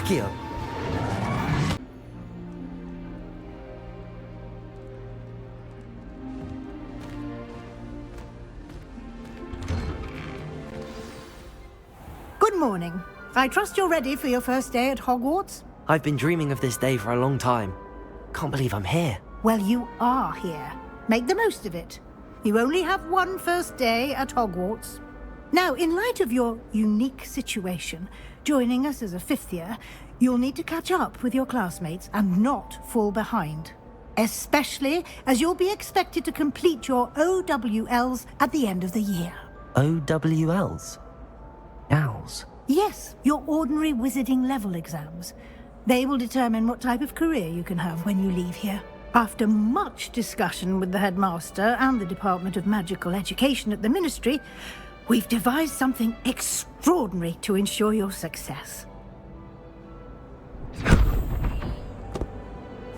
Accio. Good morning. I trust you're ready for your first day at Hogwarts? I've been dreaming of this day for a long time. Can't believe I'm here. Well, you are here. Make the most of it. You only have one first day at Hogwarts. Now, in light of your unique situation, joining us as a fifth year, you'll need to catch up with your classmates and not fall behind. Especially as you'll be expected to complete your OWLs at the end of the year. OWLs? Owls? Yes, your ordinary wizarding level exams. They will determine what type of career you can have when you leave here. After much discussion with the headmaster and the Department of Magical Education at the Ministry, we've devised something extraordinary to ensure your success.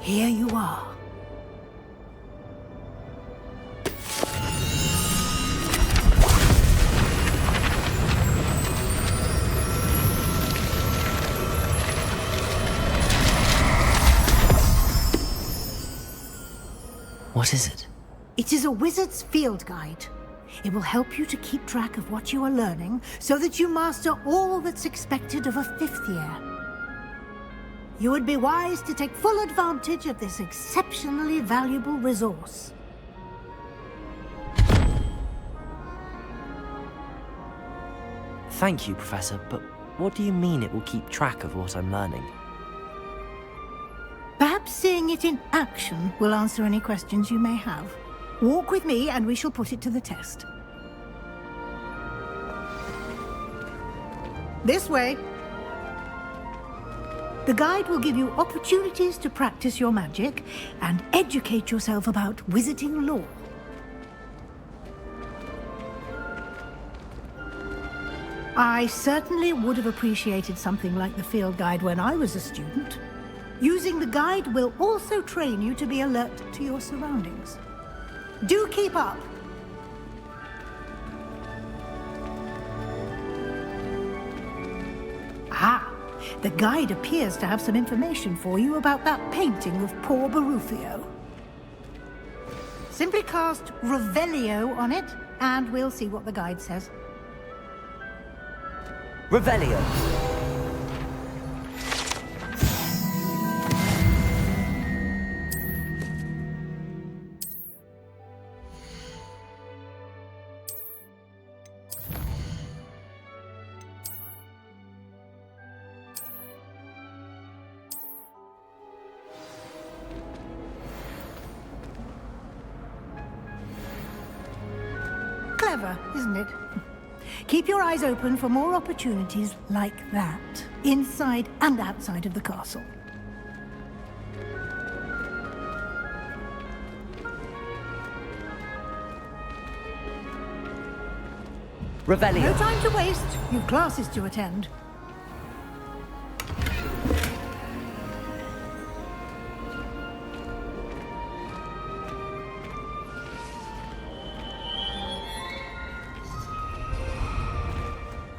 Here you are. What is it? It is a wizard's field guide. It will help you to keep track of what you are learning so that you master all that's expected of a fifth year. You would be wise to take full advantage of this exceptionally valuable resource. Thank you, Professor, but what do you mean it will keep track of what I'm learning? Perhaps seeing it in action will answer any questions you may have. Walk with me and we shall put it to the test. This way. The guide will give you opportunities to practice your magic and educate yourself about wizarding lore. I certainly would have appreciated something like the field guide when I was a student. Using the guide will also train you to be alert to your surroundings. Do keep up! Ah, the guide appears to have some information for you about that painting of poor Barufio. Simply cast Revelio on it, and we'll see what the guide says. Revelio! Clever, isn't it? Keep your eyes open for more opportunities like that, inside and outside of the castle. Revelio! No time to waste. You've classes to attend.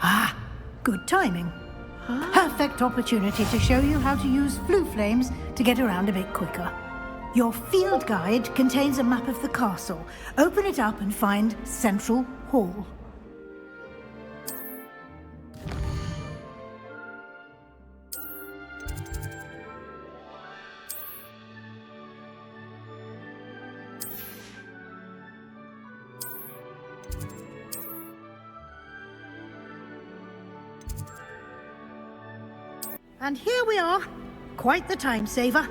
Ah, good timing. Perfect opportunity to show you how to use flue flames to get around a bit quicker. Your field guide contains a map of the castle. Open it up and find Central Hall. And here we are. Quite the time saver.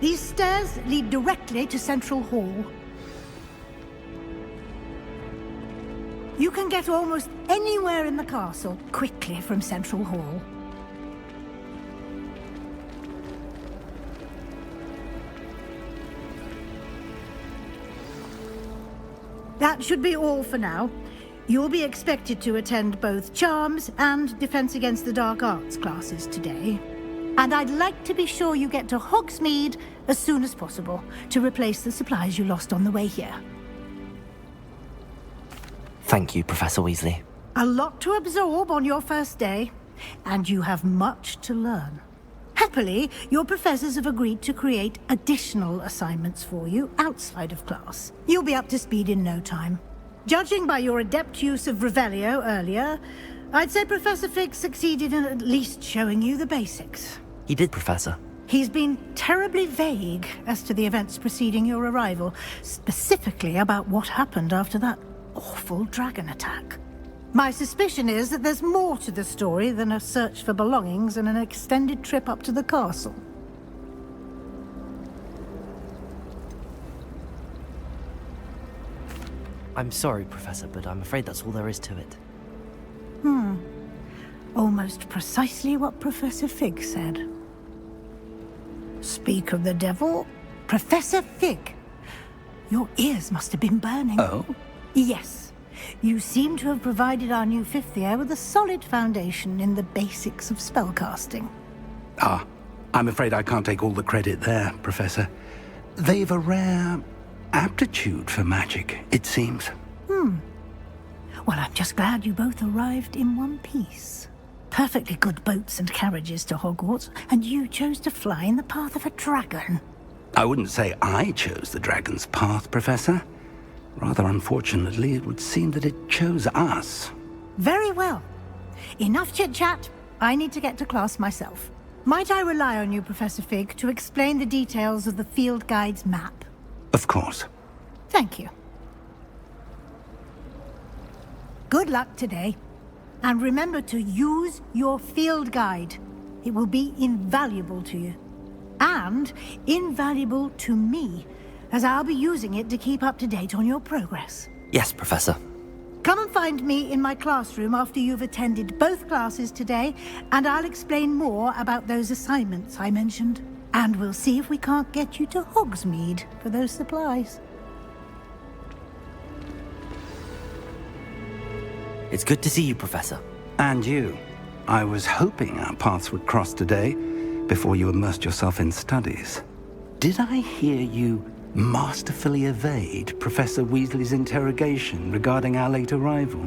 These stairs lead directly to Central Hall. You can get almost anywhere in the castle quickly from Central Hall. That should be all for now. You'll be expected to attend both Charms and Defense Against the Dark Arts classes today. And I'd like to be sure you get to Hogsmeade as soon as possible to replace the supplies you lost on the way here. Thank you, Professor Weasley. A lot to absorb on your first day, and you have much to learn. Happily, your professors have agreed to create additional assignments for you outside of class. You'll be up to speed in no time. Judging by your adept use of Revelio earlier, I'd say Professor Fig succeeded in at least showing you the basics. He did, Professor. He's been terribly vague as to the events preceding your arrival, specifically about what happened after that awful dragon attack. My suspicion is that there's more to the story than a search for belongings and an extended trip up to the castle. I'm sorry, Professor, but I'm afraid that's all there is to it. Almost precisely what Professor Fig said. Speak of the devil, Professor Fig. Your ears must have been burning. Oh? Yes. You seem to have provided our new fifth year with a solid foundation in the basics of spellcasting. Ah, I'm afraid I can't take all the credit there, Professor. They've a rare aptitude for magic, it seems. Well, I'm just glad you both arrived in one piece. Perfectly good boats and carriages to Hogwarts, and you chose to fly in the path of a dragon. I wouldn't say I chose the dragon's path, Professor. Rather unfortunately, it would seem that it chose us. Very well. Enough chit-chat. I need to get to class myself. Might I rely on you, Professor Fig, to explain the details of the field guide's map? Of course. Thank you. Good luck today. And remember to use your field guide. It will be invaluable to you. And invaluable to me, as I'll be using it to keep up to date on your progress. Yes, Professor. Come and find me in my classroom after you've attended both classes today, and I'll explain more about those assignments I mentioned. And we'll see if we can't get you to Hogsmeade for those supplies. It's good to see you, Professor. And you. I was hoping our paths would cross today, before you immersed yourself in studies. Did I hear you masterfully evade Professor Weasley's interrogation regarding our late arrival?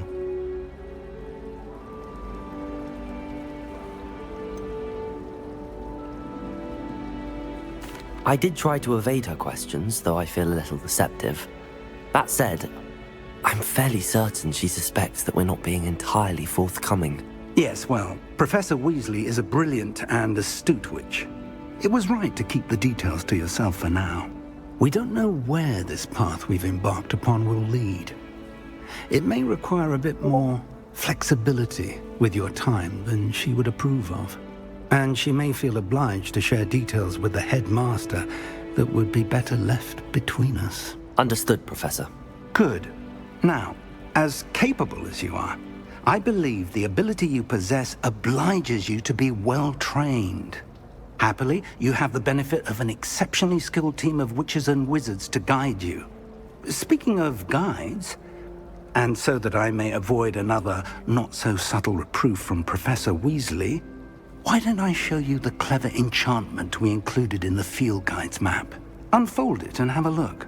I did try to evade her questions, though I feel a little deceptive. That said, I'm fairly certain she suspects that we're not being entirely forthcoming. Yes, well, Professor Weasley is a brilliant and astute witch. It was right to keep the details to yourself for now. We don't know where this path we've embarked upon will lead. It may require a bit more flexibility with your time than she would approve of. And she may feel obliged to share details with the headmaster that would be better left between us. Understood, Professor. Good. Now, as capable as you are, I believe the ability you possess obliges you to be well-trained. Happily, you have the benefit of an exceptionally skilled team of witches and wizards to guide you. Speaking of guides, and so that I may avoid another not-so-subtle reproof from Professor Weasley, why don't I show you the clever enchantment we included in the field guide's map? Unfold it and have a look.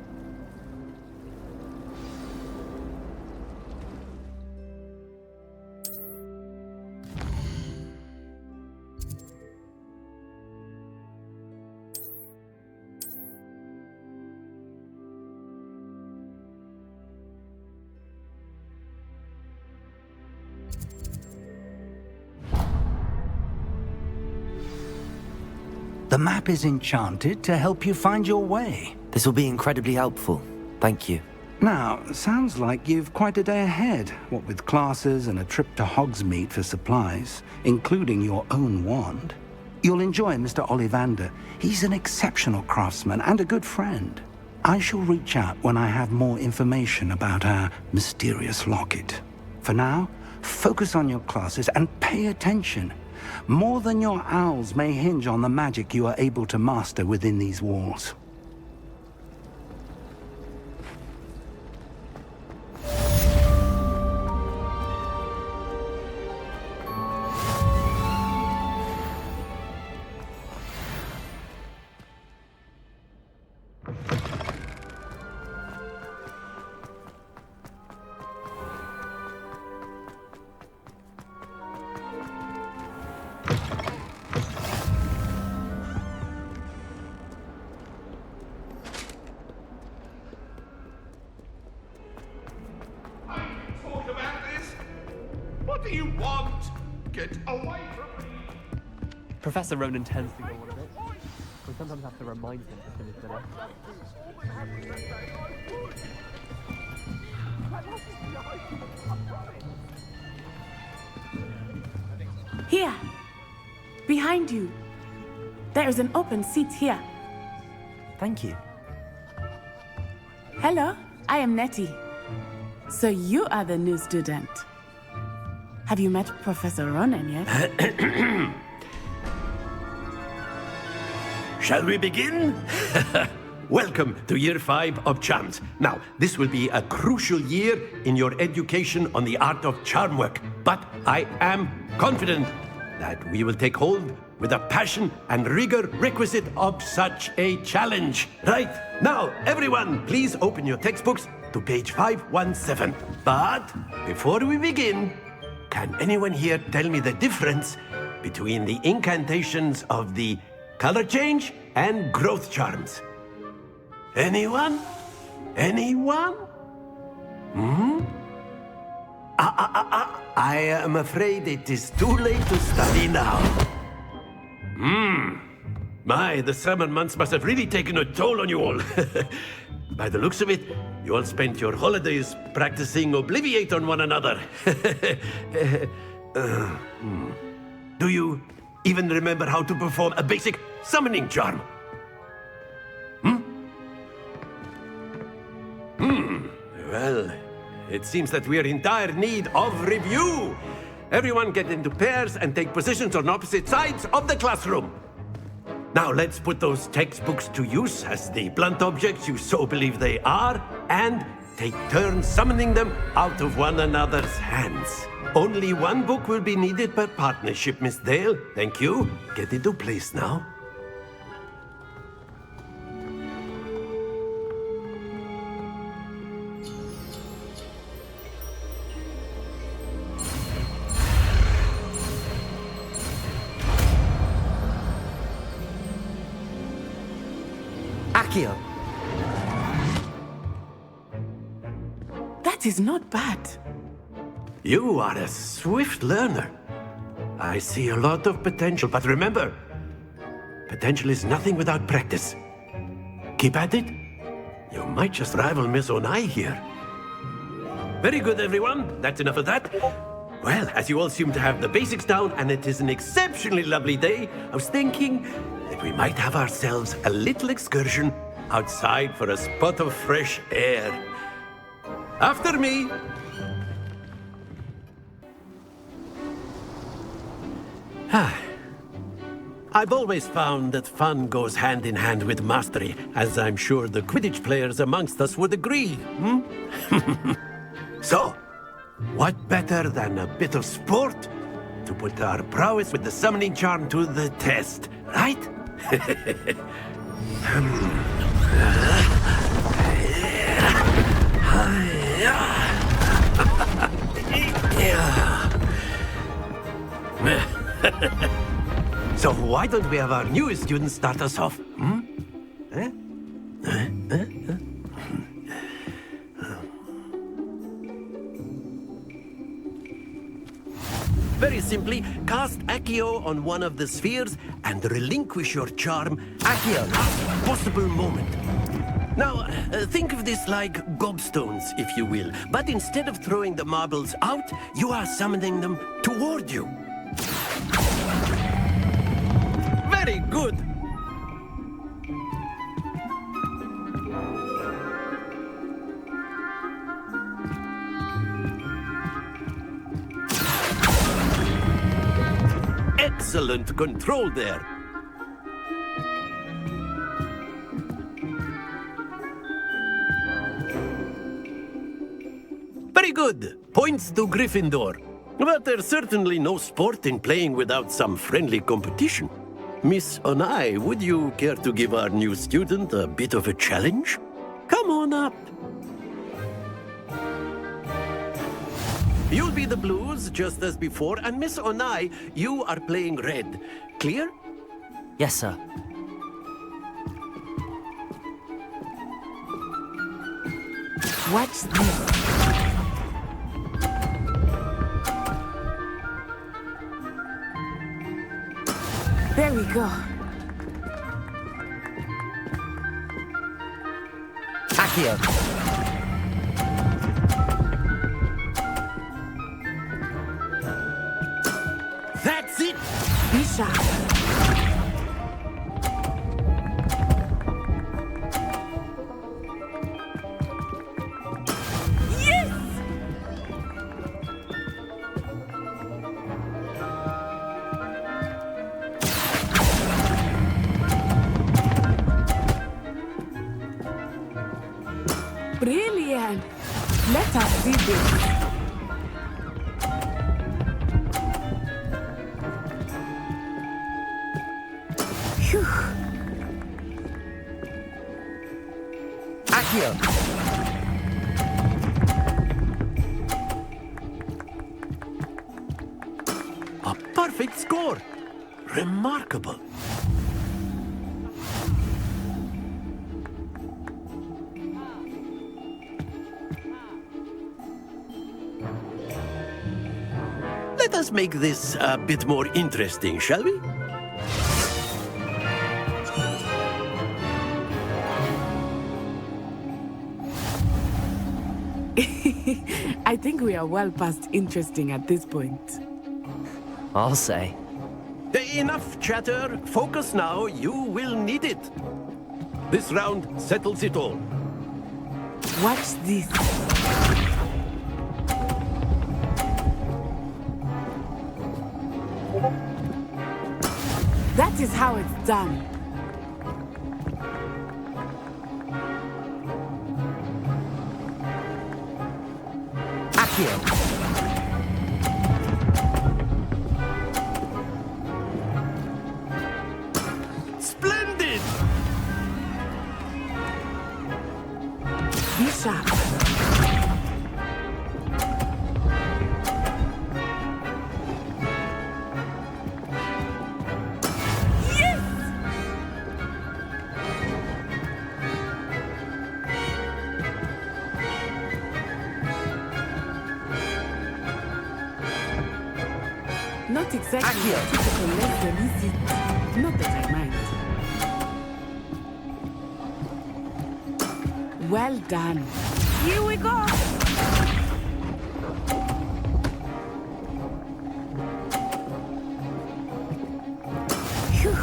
The map is enchanted to help you find your way. This will be incredibly helpful. Thank you. Now, sounds like you've quite a day ahead, what with classes and a trip to Hogsmeade for supplies, including your own wand. You'll enjoy Mr. Ollivander. He's an exceptional craftsman and a good friend. I shall reach out when I have more information about our mysterious locket. For now, focus on your classes and pay attention. More than your owls may hinge on the magic you are able to master within these walls. Get away from me! Professor Ronan tends to go on a bit. We sometimes have to remind him to finish dinner. Here! Behind you! There is an open seat here. Thank you. Hello, I am Nettie. So you are the new student. Have you met Professor Ronan yet? Shall we begin? Welcome to Year 5 of Charms. Now, this will be a crucial year in your education on the art of charm work, but I am confident that we will take hold with the passion and rigor requisite of such a challenge. Right, now, everyone, please open your textbooks to page 517. But before we begin, can anyone here tell me the difference between the incantations of the color change and growth charms? Anyone? Anyone? I am afraid it is too late to study now. My, the summer months must have really taken a toll on you all. By the looks of it, you all spent your holidays practicing Obliviate on one another. Do you even remember how to perform a basic summoning charm? Well, it seems that we are in dire need of review. Everyone get into pairs and take positions on opposite sides of the classroom. Now let's put those textbooks to use as the blunt objects you so believe they are, and take turns summoning them out of one another's hands. Only one book will be needed per partnership, Miss Dale. Thank you. Get into place now. Accio! That is not bad. You are a swift learner. I see a lot of potential, but remember, potential is nothing without practice. Keep at it. You might just rival Miss Onai here. Very good, everyone. That's enough of that. Well, as you all seem to have the basics down, and it is an exceptionally lovely day, I was thinking that we might have ourselves a little excursion outside for a spot of fresh air. After me. I've always found that fun goes hand in hand with mastery, as I'm sure the Quidditch players amongst us would agree. So, what better than a bit of sport to put our prowess with the summoning charm to the test, right? So why don't we have our newest student start us off? Very simply, cast Accio on one of the spheres and relinquish your charm at your last possible moment. Now, think of this like gobstones, if you will. But instead of throwing the marbles out, you are summoning them toward you. Very good. Excellent control there. Very good. Points to Gryffindor. But there's certainly no sport in playing without some friendly competition. Miss Onai, would you care to give our new student a bit of a challenge? Come on up. You'll be the blues, just as before, and Miss Onai, you are playing red. Clear? Yes, sir. Watch this. Here we go. Accio! That's it! Be sharp. Yes! Brilliant! Let us see this. Phew. Accio! A perfect score! Remarkable! Let us make this a bit more interesting, shall we? I think we are well past interesting at this point. I'll say. Enough chatter. Focus now. You will need it. This round settles it all. Watch this. That is how it's done. Accio! Splendid! Be sharp. Not exactly Accio. a typical lesson, is it? Not that I mind. Well done. Here we go. Phew.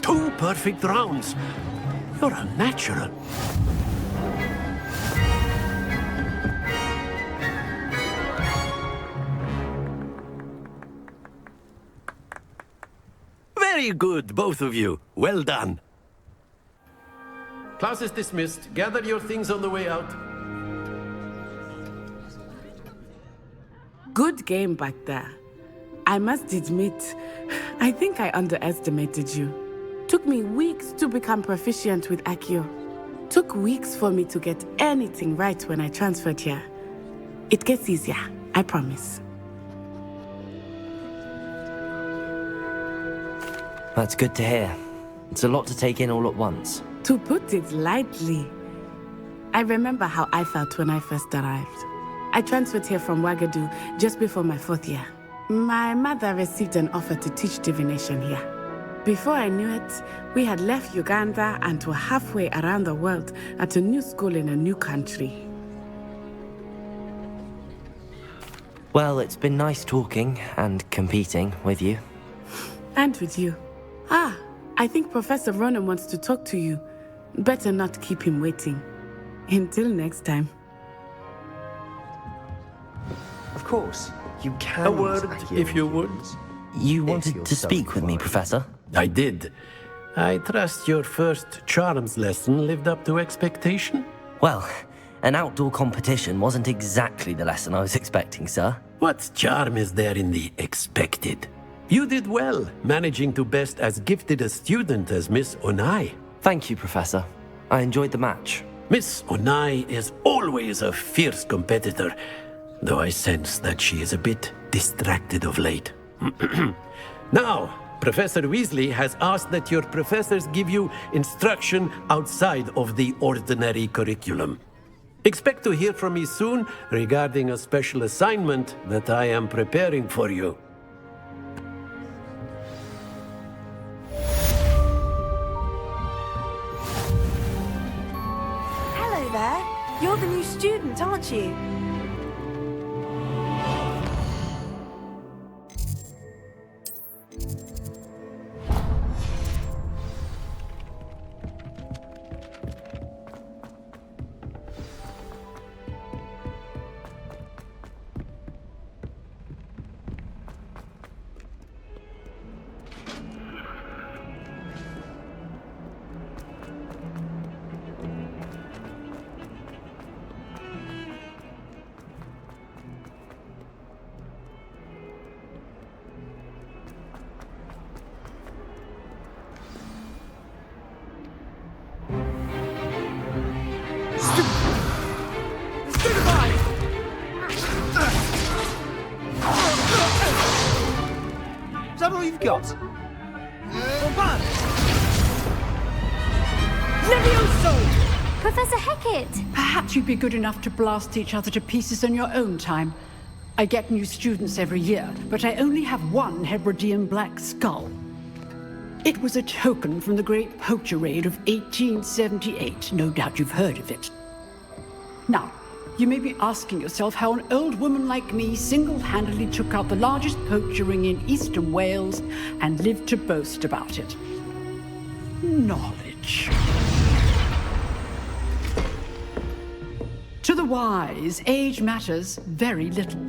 Two perfect rounds. You're a natural. Very good, both of you. Well done. Class is dismissed. Gather your things on the way out. Good game back there. I must admit, I think I underestimated you. Took me weeks to become proficient with Accio. Took weeks for me to get anything right when I transferred here. It gets easier, I promise. That's good to hear. It's a lot to take in all at once. To put it lightly, I remember how I felt when I first arrived. I transferred here from Ouagadougou just before my 4th year. My mother received an offer to teach divination here. Before I knew it, we had left Uganda and were halfway around the world at a new school in a new country. Well, it's been nice talking and competing with you. And with you. Ah, I think Professor Ronan wants to talk to you. Better not keep him waiting. Until next time. Of course, you can. A word, if you would. You wanted to speak with me, Professor? I did. I trust your first charms lesson lived up to expectation? Well, an outdoor competition wasn't exactly the lesson I was expecting, sir. What charm is there in the expected? You did well, managing to best as gifted a student as Miss Onai. Thank you, Professor. I enjoyed the match. Miss Onai is always a fierce competitor, though I sense that she is a bit distracted of late. Now, Professor Weasley has asked that your professors give you instruction outside of the ordinary curriculum. Expect to hear from me soon regarding a special assignment that I am preparing for you. Hello there. You're the new student, aren't you? Is that all you've got? Levioso! Professor Hecat! Perhaps you'd be good enough to blast each other to pieces in your own time. I get new students every year, but I only have one Hebridean black skull. It was a token from the Great Poacher Raid of 1878. No doubt you've heard of it. Now, you may be asking yourself how an old woman like me single-handedly took out the largest poacher ring in eastern Wales and lived to boast about it. Knowledge. To the wise, age matters very little.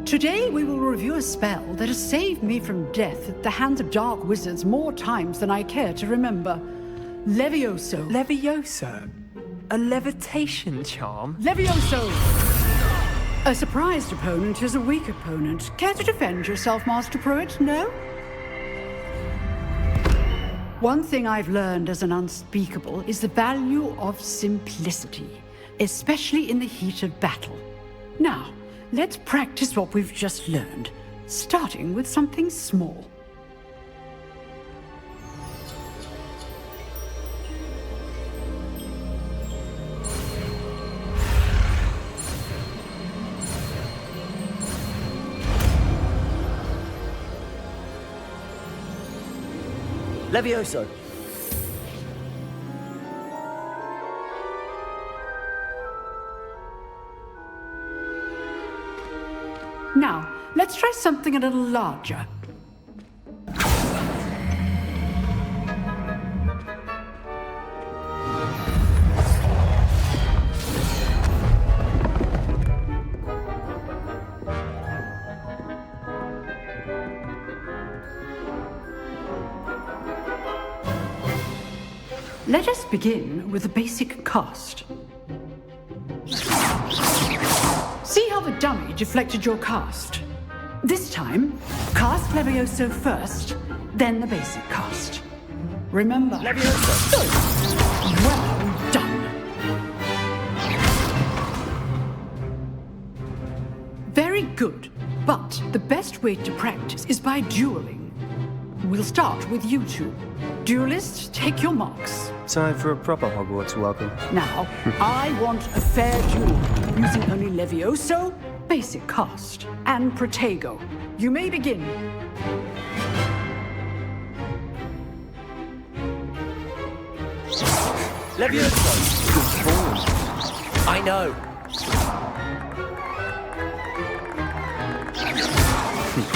Today we will review a spell that has saved me from death at the hands of dark wizards more times than I care to remember. Levioso. Levioso? A levitation charm? Levioso! A surprised opponent is a weak opponent. Care to defend yourself, Master Pruitt? No? One thing I've learned as an unspeakable is the value of simplicity, especially in the heat of battle. Now, let's practice what we've just learned, starting with something small. Levioso. Now, let's try something a little larger. Let us begin with the basic cast. See how the dummy deflected your cast? This time, cast Levioso first, then the basic cast. Remember, Levioso. Well done. Very good, but the best way to practice is by dueling. We'll start with you two. Duelists, take your marks. Time for a proper Hogwarts welcome. Now, I want a fair duel, using only Levioso, basic cast, and Protego. You may begin. Levioso. Good form. I know.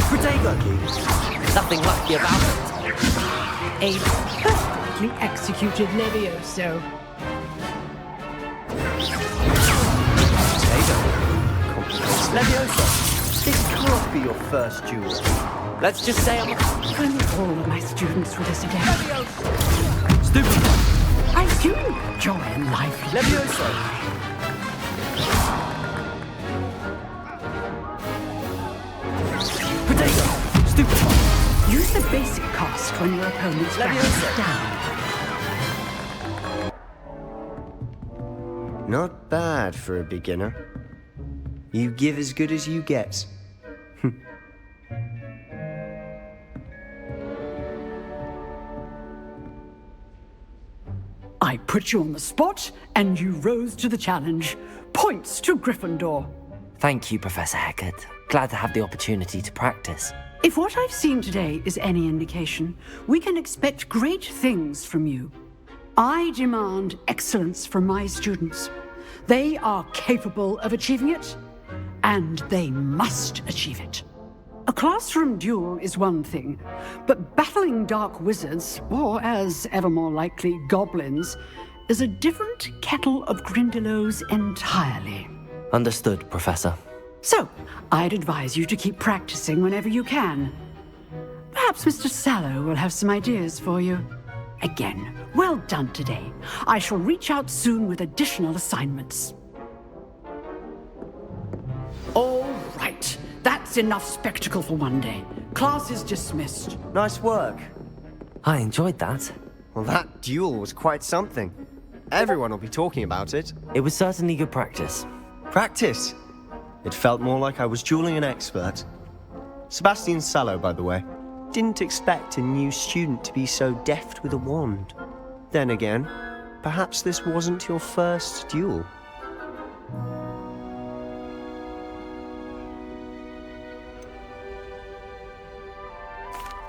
Protego. Nothing lucky about it. A perfectly executed Levioso. Levioso, this can't be your first duel. Let's just say I'm... If only all of my students were this again. Stupid! I do enjoy life. Levioso. Potato! Stupid. Use the basic cast when your opponent's back is down. Not bad for a beginner. You give as good as you get. I put you on the spot, and you rose to the challenge. Points to Gryffindor. Thank you, Professor Hecat. Glad to have the opportunity to practice. If what I've seen today is any indication, we can expect great things from you. I demand excellence from my students. They are capable of achieving it, and they must achieve it. A classroom duel is one thing, but battling dark wizards, or as ever more likely, goblins, is a different kettle of Grindylows entirely. Understood, Professor. So, I'd advise you to keep practicing whenever you can. Perhaps Mr. Sallow will have some ideas for you. Again, well done today. I shall reach out soon with additional assignments. All right. That's enough spectacle for one day. Class is dismissed. Nice work. I enjoyed that. Well, that duel was quite something. Everyone will be talking about it. It was certainly good practice. Practice? It felt more like I was dueling an expert. Sebastian Sallow, by the way. Didn't expect a new student to be so deft with a wand. Then again, perhaps this wasn't your first duel.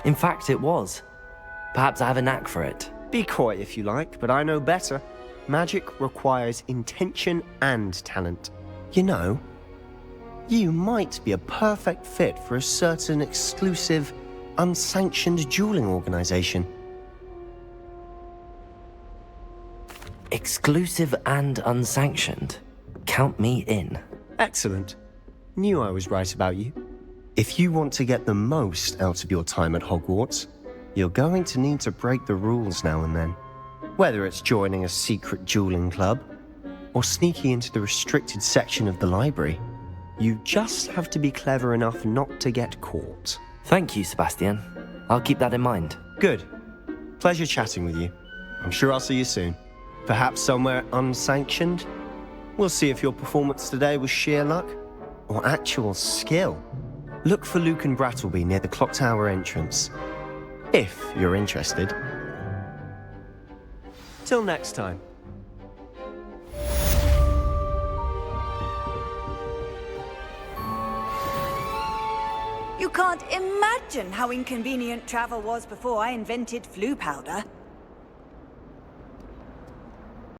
In fact, it was. Perhaps I have a knack for it. Be coy if you like, but I know better. Magic requires intention and talent. You know, you might be a perfect fit for a certain exclusive, unsanctioned dueling organization. Exclusive and unsanctioned? Count me in. Excellent. Knew I was right about you. If you want to get the most out of your time at Hogwarts, you're going to need to break the rules now and then. Whether it's joining a secret dueling club, or sneaking into the restricted section of the library, you just have to be clever enough not to get caught. Thank you, Sebastian. I'll keep that in mind. Good. Pleasure chatting with you. I'm sure I'll see you soon. Perhaps somewhere unsanctioned? We'll see if your performance today was sheer luck, or actual skill. Look for Luke and Brattleby near the clock tower entrance, if you're interested. Till next time. You can't imagine how inconvenient travel was before I invented flu powder.